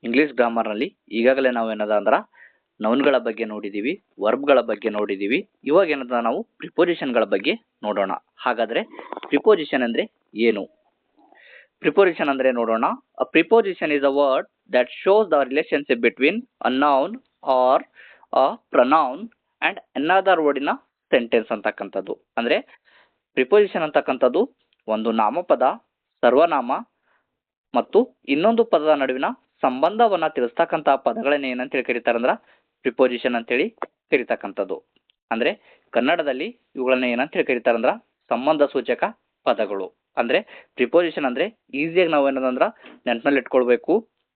English ಗ್ರಾಮರ್ನಲ್ಲಿ ಈಗಾಗಲೇ ನಾವು ಏನದ ಅಂದ್ರೆ ನೌನ್ಗಳ ಬಗ್ಗೆ ನೋಡಿದ್ದೀವಿ, ವರ್ಬ್ಗಳ ಬಗ್ಗೆ ನೋಡಿದ್ದೀವಿ. ಇವಾಗ ಏನದ ನಾವು ಪ್ರಿಪೋಸಿಷನ್ಗಳ ಬಗ್ಗೆ ನೋಡೋಣ. ಹಾಗಾದ್ರೆ ಪ್ರಿಪೋಸಿಷನ್ ಅಂದ್ರೆ ಏನು? ಪ್ರಿಪೋಸಿಷನ್ ಅಂದ್ರೆ ನೋಡೋಣ. A preposition is a word that shows the relationship between a noun or a pronoun and another word in a sentence ಅಂತಕ್ಕಂಥದ್ದು. ಅಂದ್ರೆ ಪ್ರಿಪೋಸಿಷನ್ ಅಂತಕ್ಕಂಥದ್ದು ಒಂದು ನಾಮಪದ, ಸರ್ವನಾಮ ಮತ್ತು ಇನ್ನೊಂದು ಪದದ ನಡುವಿನ ಸಂಬಂಧವನ್ನ ತಿಳಿಸ್ತಕ್ಕಂಥ ಪದಗಳನ್ನ ಏನಂತ ಹೇಳಿ ಕರೀತಾರಂದ್ರ ಪ್ರಿಪೋಸಿಷನ್ ಅಂತೇಳಿ ಕರೀತಕ್ಕಂಥದ್ದು. ಅಂದ್ರೆ ಕನ್ನಡದಲ್ಲಿ ಇವುಗಳನ್ನ ಏನಂತ ಹೇಳಿ ಕರೀತಾರಂದ್ರ ಸಂಬಂಧ ಸೂಚಕ ಪದಗಳು. ಅಂದ್ರೆ ಪ್ರಿಪೋಸಿಷನ್ ಅಂದ್ರೆ ಈಸಿಯಾಗಿ ನಾವು ಏನದಂದ್ರ ನೆನಪಿನಲ್ಲಿ ಇಟ್ಕೊಳ್ಬೇಕು.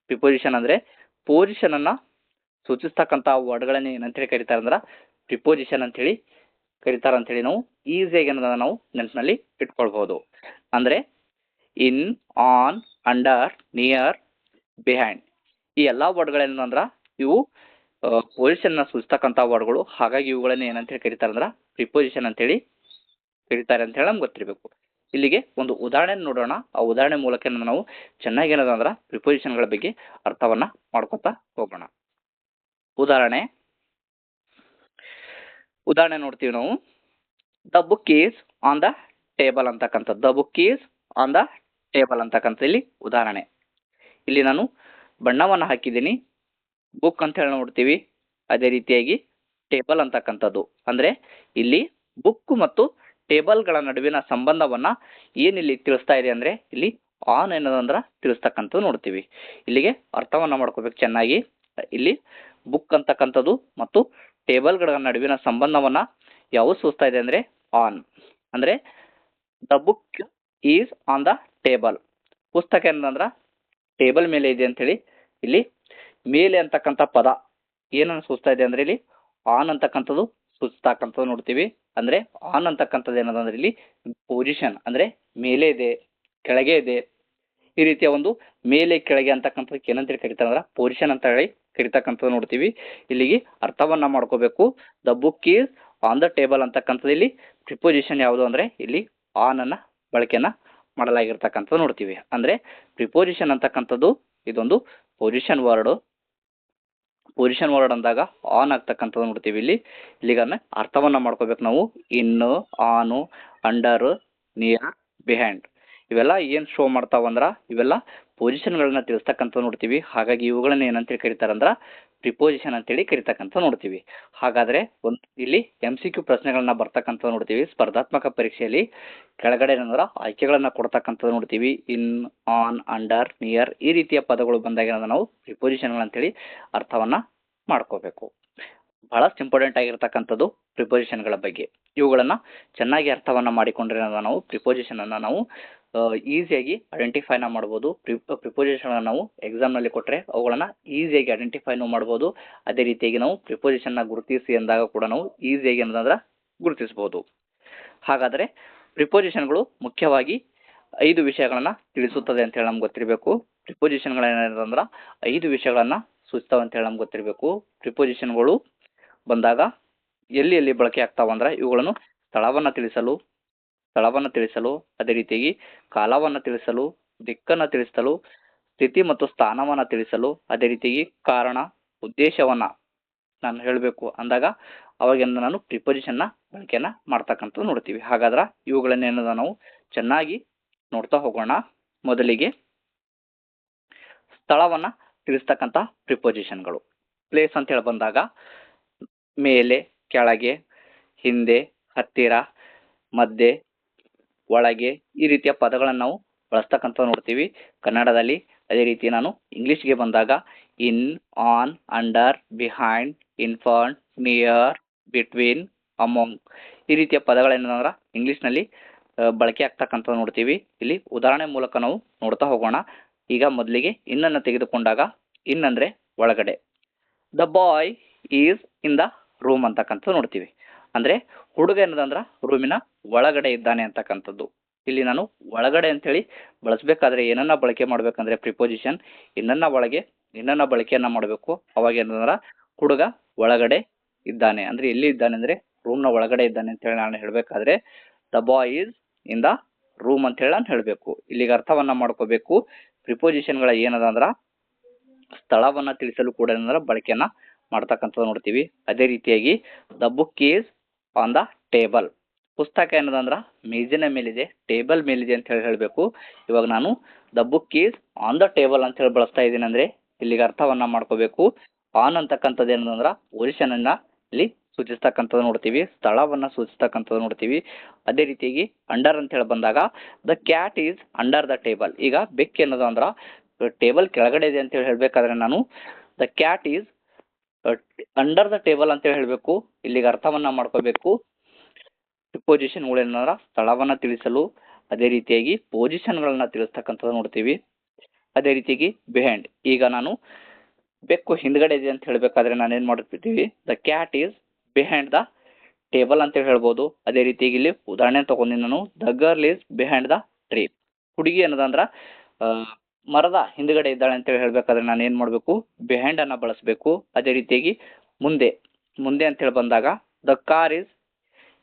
ಪ್ರಿಪೋಸಿಷನ್ ಅಂದ್ರೆ ಪೊಸಿಷನ್ ಅನ್ನ ಸೂಚಿಸ್ತಕ್ಕಂಥ ವರ್ಡ್ಗಳನ್ನ ಏನಂತ ಹೇಳಿ ಕರೀತಾರಂದ್ರ ಪ್ರಿಪೋಸಿಷನ್ ಅಂತ ಹೇಳಿ ಕರೀತಾರ ಅಂತ ಹೇಳಿ ನಾವು ಈಸಿಯಾಗಿ ಏನದ ನಾವು ನೆನಪಿನಲ್ಲಿ ಇಟ್ಕೊಳ್ಬಹುದು. ಅಂದ್ರೆ ಇನ್, ಆನ್, ಅಂಡರ್, ನಿಯರ್, ಬಿಹೈಂಡ್ ಈ ಎಲ್ಲಾ ವರ್ಡ್ಗಳೇನಂದ್ರ ಇವು ಪೊಸಿಷನ್ ನ ಸೂಚಿಸ್ತಕ್ಕಂಥ ವರ್ಡ್ಗಳು. ಹಾಗಾಗಿ ಇವುಗಳನ್ನ ಏನಂತ ಹೇಳಿ ಕರೀತಾರಂದ್ರ ಪ್ರಿಪೋಸಿಷನ್ ಅಂತ ಹೇಳಿ ಕರೀತಾರೆ ಅಂತ ಹೇಳಿ ನಮ್ಗೆ ಗೊತ್ತಿರಬೇಕು. ಇಲ್ಲಿಗೆ ಒಂದು ಉದಾಹರಣೆ ನೋಡೋಣ. ಆ ಉದಾಹರಣೆ ಮೂಲಕ ನಾವು ಚೆನ್ನಾಗಿ ಏನದಂದ್ರ ಪ್ರಿಪೋಸಿಷನ್ಗಳ ಬಗ್ಗೆ ಅರ್ಥವನ್ನ ಮಾಡ್ಕೊತಾ ಹೋಗೋಣ. ಉದಾಹರಣೆ ನೋಡ್ತೀವಿ ನಾವು. The book is on the table ಅಂತಕ್ಕಂಥದ್ದು. The book is on the table ಅಂತಕ್ಕಂಥ ಇಲ್ಲಿ ಉದಾಹರಣೆ. ಇಲ್ಲಿ ನಾನು ಬಣ್ಣವನ್ನು ಹಾಕಿದ್ದೀನಿ, ಬುಕ್ ಅಂತ ಹೇಳಿ ನೋಡ್ತೀವಿ. ಅದೇ ರೀತಿಯಾಗಿ ಟೇಬಲ್ ಅಂತಕ್ಕಂಥದ್ದು. ಅಂದ್ರೆ ಇಲ್ಲಿ ಬುಕ್ ಮತ್ತು ಟೇಬಲ್ಗಳ ನಡುವಿನ ಸಂಬಂಧವನ್ನ ಏನಿಲ್ಲಿ ತಿಳಿಸ್ತಾ ಇದೆ ಅಂದ್ರೆ ಇಲ್ಲಿ ಆನ್ ಏನದಂದ್ರ ತಿಳಿಸ್ತಕ್ಕಂಥದ್ದು ನೋಡ್ತೀವಿ. ಇಲ್ಲಿಗೆ ಅರ್ಥವನ್ನ ಮಾಡ್ಕೋಬೇಕು ಚೆನ್ನಾಗಿ. ಇಲ್ಲಿ ಬುಕ್ ಅಂತಕ್ಕಂಥದ್ದು ಮತ್ತು ಟೇಬಲ್ಗಳ ನಡುವಿನ ಸಂಬಂಧವನ್ನ ಯಾವುದು ಸೂಚಿಸ್ತಾ ಇದೆ ಅಂದ್ರೆ ಆನ್. ಅಂದ್ರೆ the book is on the table. ಪುಸ್ತಕ ಏನಂದ್ರ ಟೇಬಲ್ ಮೇಲೆ ಇದೆ ಅಂತ ಹೇಳಿ ಇಲ್ಲಿ ಮೇಲೆ ಅಂತಕ್ಕಂಥ ಪದ ಏನನ್ನು ಸೂಚಿಸ್ತಾ ಇದೆ ಅಂದ್ರೆ ಇಲ್ಲಿ ಆನ್ ಅಂತಕ್ಕಂಥದ್ದು ಸೂಚಿಸ್ತಕ್ಕಂಥದ್ದು ನೋಡ್ತೀವಿ. ಅಂದ್ರೆ ಆನ್ ಅಂತಕ್ಕಂಥದ್ದು ಏನದಂದ್ರೆ ಇಲ್ಲಿ ಪೊಸಿಷನ್ ಅಂದ್ರೆ ಮೇಲೆ ಇದೆ, ಕೆಳಗೆ ಇದೆ, ಈ ರೀತಿಯ ಒಂದು ಮೇಲೆ ಕೆಳಗೆ ಅಂತಕ್ಕಂಥದಕ್ಕೆ ಏನಂತ ಕರಿತಾರೆ ಅಂದ್ರೆ ಪೊಸಿಷನ್ ಅಂತ ಹೇಳಿ ಕರಿತಕ್ಕಂಥದ್ದು ನೋಡ್ತೀವಿ. ಇಲ್ಲಿಗೆ ಅರ್ಥವನ್ನ ಮಾಡ್ಕೋಬೇಕು. The book is on the table ಅಂತಕ್ಕಂಥದ್ದು ಇಲ್ಲಿ ಪ್ರಿಪೋಸಿಷನ್ ಯಾವುದು ಅಂದ್ರೆ ಇಲ್ಲಿ ಆನ್ ಅನ್ನ ಬಳಕೆಯನ್ನ ಮಾಡಲಾಗಿರ್ತಕ್ಕಂಥದ್ದು ನೋಡ್ತೀವಿ. ಅಂದ್ರೆ ಪ್ರಿಪೋಸಿಷನ್ ಅಂತಕ್ಕಂಥದ್ದು ಇದೊಂದು ಪೊಸಿಷನ್ ವರ್ಡ್ ಅಂದಾಗ ಆನ್ ಆಗ್ತಕ್ಕಂಥದ್ದು ನೋಡ್ತೀವಿ. ಇಲ್ಲಿಗ ಅರ್ಥವನ್ನ ಮಾಡ್ಕೋಬೇಕು ನಾವು. ಇನ್, ಆನು, ಅಂಡರ್, ನಿಯರ್, ಬಿಹೈಂಡ್ ಇವೆಲ್ಲ ಏನ್ ಶೋ ಮಾಡ್ತಾವಂದ್ರ ಇವೆಲ್ಲ ಪೊಸಿಷನ್ಗಳನ್ನ ತಿಳಿಸ್ತಕ್ಕಂಥ ನೋಡ್ತೀವಿ. ಹಾಗಾಗಿ ಇವುಗಳನ್ನ ಏನಂತೇಳಿ ಕರೀತಾರಂದ್ರ ಪ್ರಿಪೋಸಿಷನ್ ಅಂತೇಳಿ ಕರಿತಕ್ಕಂಥ ನೋಡ್ತೀವಿ. ಹಾಗಾದ್ರೆ ಇಲ್ಲಿ MCQ ಪ್ರಶ್ನೆಗಳನ್ನ ಬರ್ತಕ್ಕಂಥ ನೋಡ್ತೀವಿ. ಸ್ಪರ್ಧಾತ್ಮಕ ಪರೀಕ್ಷೆಯಲ್ಲಿ ಕೆಳಗಡೆ ಏನಂದ್ರ ಆಯ್ಕೆಗಳನ್ನ ಕೊಡ್ತಕ್ಕಂಥದ್ದು ನೋಡ್ತೀವಿ. ಇನ್, ಆನ್, ಅಂಡರ್, ನಿಯರ್ ಈ ರೀತಿಯ ಪದಗಳು ಬಂದಾಗ ನಾವು ಪ್ರಿಪೋಸಿಷನ್ಗಳು ಅಂತೇಳಿ ಅರ್ಥವನ್ನ ಮಾಡ್ಕೋಬೇಕು. ಬಹಳಷ್ಟು ಇಂಪಾರ್ಟೆಂಟ್ ಆಗಿರ್ತಕ್ಕಂಥದ್ದು ಪ್ರಿಪೋಸಿಷನ್ಗಳ ಬಗ್ಗೆ. ಇವುಗಳನ್ನ ಚೆನ್ನಾಗಿ ಅರ್ಥವನ್ನ ಮಾಡಿಕೊಂಡ್ರೆ ನಾವು ಪ್ರಿಪೋಸಿಷನ್ ಅನ್ನ ನಾವು ಈಸಿಯಾಗಿ ಐಡೆಂಟಿಫೈನ ಮಾಡ್ಬೋದು. ಪ್ರಿಪೋಸಿಷನ್ ನಾವು ಎಕ್ಸಾಮ್ ನಲ್ಲಿ ಕೊಟ್ಟರೆ ಅವುಗಳನ್ನ ಈಸಿಯಾಗಿ ಐಡೆಂಟಿಫೈನು ಮಾಡ್ಬೋದು. ಅದೇ ರೀತಿಯಾಗಿ ನಾವು ಪ್ರಿಪೋಸಿಷನ್ ನ ಗುರುತಿಸಿ ಎಂದಾಗ ಕೂಡ ನಾವು ಈಸಿಯಾಗಿ ಏನಂದ್ರ ಗುರುತಿಸಬಹುದು. ಹಾಗಾದ್ರೆ ಪ್ರಿಪೋಸಿಷನ್ಗಳು ಮುಖ್ಯವಾಗಿ 5 ವಿಷಯಗಳನ್ನ ತಿಳಿಸುತ್ತದೆ ಅಂತ ಹೇಳಿ ನಮ್ಗೆ ಗೊತ್ತಿರಬೇಕು. ಪ್ರಿಪೋಸಿಷನ್ಗಳೇನಂದ್ರ 5 ವಿಷಯಗಳನ್ನ ಸೂಚಿಸ್ತಾವ ಅಂತ ಹೇಳಿ ನಮ್ಗೆ ಗೊತ್ತಿರಬೇಕು. ಪ್ರಿಪೋಸಿಷನ್ಗಳು ಬಂದಾಗ ಎಲ್ಲಿ ಬಳಕೆ ಆಗ್ತಾವಂದ್ರ ಇವುಗಳನ್ನು ಸ್ಥಳವನ್ನ ತಿಳಿಸಲು, ಅದೇ ರೀತಿಯಾಗಿ ಕಾಲವನ್ನ ತಿಳಿಸಲು, ದಿಕ್ಕನ್ನ ತಿಳಿಸಲು, ಸ್ಥಿತಿ ಮತ್ತು ಸ್ಥಾನವನ್ನ ತಿಳಿಸಲು, ಅದೇ ರೀತಿಯಾಗಿ ಕಾರಣ, ಉದ್ದೇಶವನ್ನ ನಾನು ಹೇಳಬೇಕು ಅಂದಾಗ ಅವಾಗೆಂದ ನಾನು ಪ್ರಿಪೋಸಿಷನ್ ನ ಬಳಕೆಯನ್ನ ಮಾಡ್ತಕ್ಕಂಥದ್ದು ನೋಡ್ತೀವಿ. ಹಾಗಾದ್ರ ಇವುಗಳನ್ನೇನದ ನಾವು ಚೆನ್ನಾಗಿ ನೋಡ್ತಾ ಹೋಗೋಣ. ಮೊದಲಿಗೆ ಸ್ಥಳವನ್ನ ತಿಳಿಸ್ತಕ್ಕಂಥ ಪ್ರಿಪೋಸಿಷನ್ಗಳು. ಪ್ಲೇಸ್ ಅಂತ ಹೇಳಿ ಬಂದಾಗ ಮೇಲೆ, ಕೆಳಗೆ, ಹಿಂದೆ, ಹತ್ತಿರ, ಮಧ್ಯೆ, ಒಳಗೆ ಈ ರೀತಿಯ ಪದಗಳನ್ನು ನಾವು ಬಳಸ್ತಕ್ಕಂಥ ನೋಡ್ತೀವಿ ಕನ್ನಡದಲ್ಲಿ. ಅದೇ ರೀತಿ ನಾನು ಇಂಗ್ಲಿಷ್ಗೆ ಬಂದಾಗ in, on, under, behind, in front, near, between, among ಈ ರೀತಿಯ ಪದಗಳೇನಂದ್ರ ಇಂಗ್ಲಿಷ್ನಲ್ಲಿ ಬಳಕೆ ಆಗ್ತಕ್ಕಂಥ ನೋಡ್ತೀವಿ. ಇಲ್ಲಿ ಉದಾಹರಣೆ ಮೂಲಕ ನಾವು ನೋಡ್ತಾ ಹೋಗೋಣ. ಈಗ ಮೊದಲಿಗೆ ಇನ್ನನ್ನು ತೆಗೆದುಕೊಂಡಾಗ ಇನ್ ಅಂದ್ರೆ ಒಳಗಡೆ. The boy is in the room ಅಂತಕ್ಕಂಥ ನೋಡ್ತೀವಿ. ಅಂದ್ರೆ ಹುಡುಗ ಏನದಂದ್ರ ರೂಮಿನ ಒಳಗಡೆ ಇದ್ದಾನೆ ಅಂತಕ್ಕಂಥದ್ದು. ಇಲ್ಲಿ ನಾನು ಒಳಗಡೆ ಅಂತ ಹೇಳಿ ಬಳಸಬೇಕಾದ್ರೆ ಏನನ್ನ ಬಳಕೆ ಮಾಡ್ಬೇಕಂದ್ರೆ ಪ್ರಿಪೋಸಿಷನ್ ಇನ್ನನ್ನ ಬಳಕೆಯನ್ನ ಮಾಡಬೇಕು. ಅವಾಗ ಏನಂದ್ರ ಹುಡುಗ ಒಳಗಡೆ ಇದ್ದಾನೆ ಅಂದ್ರೆ ಎಲ್ಲಿ ಇದ್ದಾನೆ ಅಂದ್ರೆ ರೂಮ್ ನ ಒಳಗಡೆ ಇದ್ದಾನೆ ಅಂತ ಹೇಳಿ ನಾನು ಹೇಳ್ಬೇಕಾದ್ರೆ the boy is in the room ಅಂತ ಹೇಳಿ ನಾನು ಹೇಳ್ಬೇಕು. ಇಲ್ಲಿಗೆ ಅರ್ಥವನ್ನ ಮಾಡ್ಕೋಬೇಕು. ಪ್ರಿಪೋಸಿಷನ್ಗಳ ಏನದ ಅಂದ್ರ ಸ್ಥಳವನ್ನು ತಿಳಿಸಲು ಕೂಡ ಏನಂದ್ರೆ ಬಳಕೆಯನ್ನು ಮಾಡ್ತಕ್ಕಂಥದ್ದು ನೋಡ್ತೀವಿ. ಅದೇ ರೀತಿಯಾಗಿ the book is on the table. ಪುಸ್ತಕ ಏನದಂದ್ರೆ ಮೇಜಿನ ಮೇಲಿದೆ, ಟೇಬಲ್ ಮೇಲಿದೆ ಅಂತ ಹೇಳಬೇಕು. ಇವಾಗ ನಾನು the book is on the table ಅಂತ ಹೇಳಿ ಬಳಸ್ತಾ ಇದ್ದೀನಿ ಅಂದರೆ ಇಲ್ಲಿಗೆ ಅರ್ಥವನ್ನ ಮಾಡ್ಕೋಬೇಕು. ಆನ್ ಅಂತಕ್ಕಂಥದ್ದು ಏನಂದ್ರೆ ಪೊಸಿಷನನ್ನು ಇಲ್ಲಿ ಸೂಚಿಸ್ತಕ್ಕಂಥದ್ದು ನೋಡ್ತೀವಿ, ಸ್ಥಳವನ್ನು ಸೂಚಿಸ್ತಕ್ಕಂಥದ್ದು ನೋಡ್ತೀವಿ. ಅದೇ ರೀತಿಯಾಗಿ ಅಂಡರ್ ಅಂತ ಹೇಳಿ ಬಂದಾಗ the cat is under the table. ಈಗ ಬೆಕ್ ಏನದ ಅಂದ್ರೆ ಟೇಬಲ್ ಕೆಳಗಡೆ ಇದೆ ಅಂತ ಹೇಳಿ ಹೇಳ್ಬೇಕಾದ್ರೆ ನಾನು the cat is under the table ಅಂತ ಹೇಳಿ ಹೇಳಬೇಕು. ಇಲ್ಲಿಗೆ ಅರ್ಥವನ್ನ ಮಾಡ್ಕೋಬೇಕು. ಪ್ರಿಪೋಸಿಷನ್ಗಳು ಏನಂದ್ರೆ ಸ್ಥಳವನ್ನು ತಿಳಿಸಲು, ಅದೇ ರೀತಿಯಾಗಿ ಪೊಸಿಷನ್ಗಳನ್ನ ತಿಳಿಸ್ತಕ್ಕಂಥದ್ದು ನೋಡ್ತೀವಿ. ಅದೇ ರೀತಿಯಾಗಿ ಬಿಹೈಂಡ್. ಈಗ ನಾನು ಬೆಕ್ಕು ಹಿಂದ್ಗಡೆ ಇದೆ ಅಂತ ಹೇಳಬೇಕಾದ್ರೆ ನಾನು ಏನು ಮಾಡ್ತಿದ್ದೀವಿ, the cat is behind the table ಅಂತ ಹೇಳ್ಬೋದು. ಅದೇ ರೀತಿಯಾಗಿ ಇಲ್ಲಿ ಉದಾಹರಣೆ ತಗೊಂಡಿನಿ ನಾನು, the girl is behind the tree. ಹುಡುಗಿ ಏನದಂದ್ರೆ ಮರದ ಹಿಂದ್ಗಡೆ ಇದ್ದಾಳೆ ಅಂತೇಳಿ ಹೇಳ್ಬೇಕಾದ್ರೆ ನಾನು ಏನು ಮಾಡಬೇಕು, ಬಿಹೈಂಡ್ ಅನ್ನ ಬಳಸಬೇಕು. ಅದೇ ರೀತಿಯಾಗಿ ಮುಂದೆ ಮುಂದೆ ಅಂತೇಳಿ ಬಂದಾಗ the car is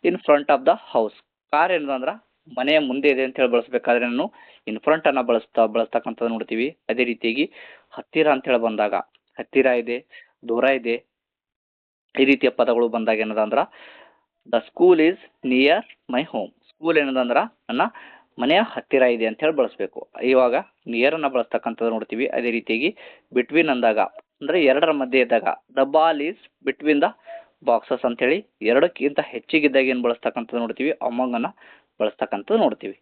in front of the house. Car ಏನಂದ್ರೆ ಮನೆಯ ಮುಂದೆ ಇದೆ ಅಂತ ಹೇಳಿ ಬಳಸಬೇಕಾದ್ರೆ ನಾನು ಇನ್ ಫ್ರಂಟ್ ಅನ್ನ ಬಳಸ್ತಕ್ಕಂಥದ್ದು ನೋಡ್ತೀವಿ. ಅದೇ ರೀತಿಯಾಗಿ ಹತ್ತಿರ ಅಂತ ಹೇಳಿ ಬಂದಾಗ ಹತ್ತಿರ ಇದೆ, ದೂರ ಇದೆ, ಈ ರೀತಿಯ ಪದಗಳು ಬಂದಾಗ ಏನದಂದ್ರೆ the school is near my home. School ಏನದಂದ್ರೆ ನನ್ನ ಮನೆಯ ಹತ್ತಿರ ಇದೆ ಅಂತ ಹೇಳಿ ಬಳಸಬೇಕು. ಇವಾಗ ನಿಯರ್ ಅನ್ನ ಬಳಸ್ತಕ್ಕಂಥದ್ದು ನೋಡ್ತೀವಿ. ಅದೇ ರೀತಿಯಾಗಿ ಬಿಟ್ವೀನ್ ಅಂದಾಗ ಅಂದ್ರೆ ಎರಡರ ಮಧ್ಯೆ ಇದ್ದಾಗ the ball is between the boxes ಅಂತೇಳಿ ಎರಡಕ್ಕಿಂತ ಹೆಚ್ಚಿಗಿದ್ದಾಗ ಏನು ಬಳಸ್ತಕ್ಕಂಥದ್ದು ನೋಡ್ತೀವಿ, ಅಮಂಗ್ ಅನ್ನ ಬಳಸ್ತಕ್ಕಂಥದ್ದು ನೋಡ್ತೀವಿ.